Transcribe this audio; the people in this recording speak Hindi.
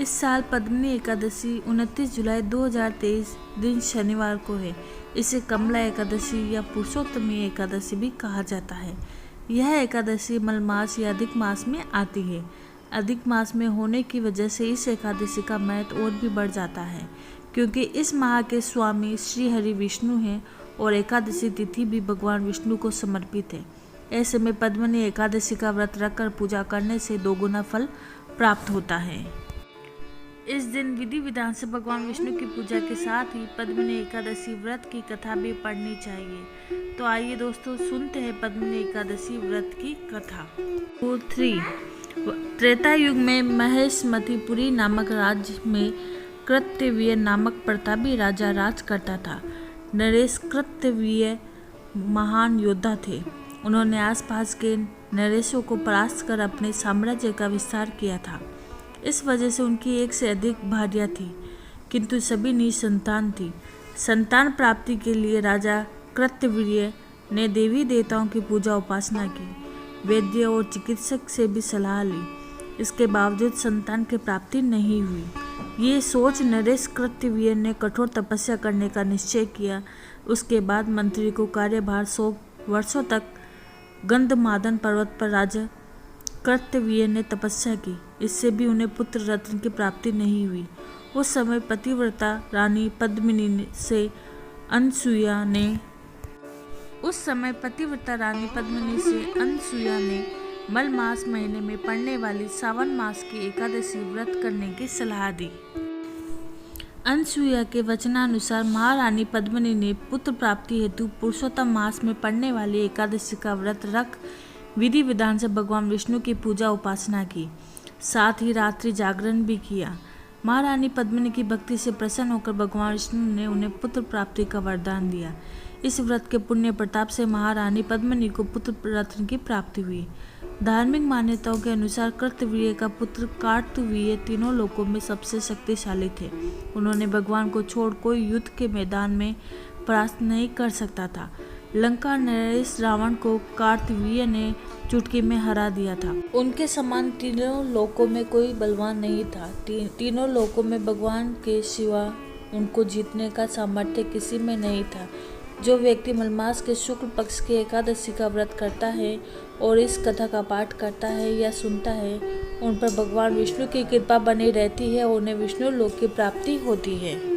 इस साल पद्मिनी एकादशी 29 जुलाई 2023 दिन शनिवार को है। इसे कमला एकादशी या पुरुषोत्तमी एकादशी भी कहा जाता है। यह एकादशी मलमास या अधिक मास में आती है। अधिक मास में होने की वजह से इस एकादशी का महत्व और भी बढ़ जाता है, क्योंकि इस माह के स्वामी श्री हरि विष्णु हैं और एकादशी तिथि भी भगवान विष्णु को समर्पित है। ऐसे में पद्मिनी एकादशी का व्रत रखकर पूजा करने से दोगुना फल प्राप्त होता है। इस दिन विधि विधान से भगवान विष्णु की पूजा के साथ ही पद्मिनी एकादशी व्रत की कथा भी पढ़नी चाहिए। तो आइए दोस्तों, सुनते हैं पद्मिनी एकादशी व्रत की कथा। 3 त्रेता युग में महेशमतीपुरी नामक राज्य में कृत्यवीर्य नामक प्रतापी राजा राज करता था। नरेश कृत्यवीर्य महान योद्धा थे। उन्होंने आसपास के नरेशों को परास्त कर अपने साम्राज्य का विस्तार किया था। इस वजह से उनकी एक से अधिक भार्या थी, किंतु सभी निसंतान थी। संतान प्राप्ति के लिए राजा कृत्यवीर्य ने देवी देवताओं की पूजा उपासना की, वैद्य और चिकित्सक से भी सलाह ली। इसके बावजूद संतान की प्राप्ति नहीं हुई। ये सोच नरेश कृत्यवीर्य ने कठोर तपस्या करने का निश्चय किया। उसके बाद मंत्री को कार्यभार सौंप वर्षों तक गंधमादन पर्वत पर राजा कृत्यवीर्य ने तपस्या की। इससे भी उन्हें पुत्र रत्न की प्राप्ति नहीं हुई। उस समय पतिव्रता रानी पद्मिनी से अनसुया ने मलमास महीने में पड़ने वाली सावन मास की एकादशी व्रत करने की सलाह दी। अनसुया के वचनानुसार महारानी पद्मिनी ने पुत्र प्राप्ति हेतु पुरुषोत्तम मास में पड़ने वाली एकादशी का व्रत रख विधि विधान से भगवान विष्णु की पूजा उपासना की, साथ ही रात्रि जागरण भी किया। महारानी पद्मिनी की भक्ति से प्रसन्न होकर भगवान विष्णु ने उन्हें पुत्र प्राप्ति का वरदान दिया। इस व्रत के पुण्य प्रताप से महारानी पद्मिनी को पुत्र रत्न की प्राप्ति हुई। धार्मिक मान्यताओं के अनुसार कृत्यवीर्य का पुत्र कार्तवीर्य तीनों लोकों में सबसे शक्तिशाली थे। उन्होंने भगवान को छोड़ कोई युद्ध के मैदान में परास्त नहीं कर सकता था। लंका नरेश रावण को कार्तवीर्य ने चुटकी में हरा दिया था। उनके समान तीनों लोकों में कोई बलवान नहीं था। तीनों लोकों में भगवान के सिवा उनको जीतने का सामर्थ्य किसी में नहीं था। जो व्यक्ति मलमास के शुक्ल पक्ष की एकादशी का व्रत करता है और इस कथा का पाठ करता है या सुनता है, उन पर भगवान विष्णु की कृपा बनी रहती है और उन्हें विष्णु लोक की प्राप्ति होती है।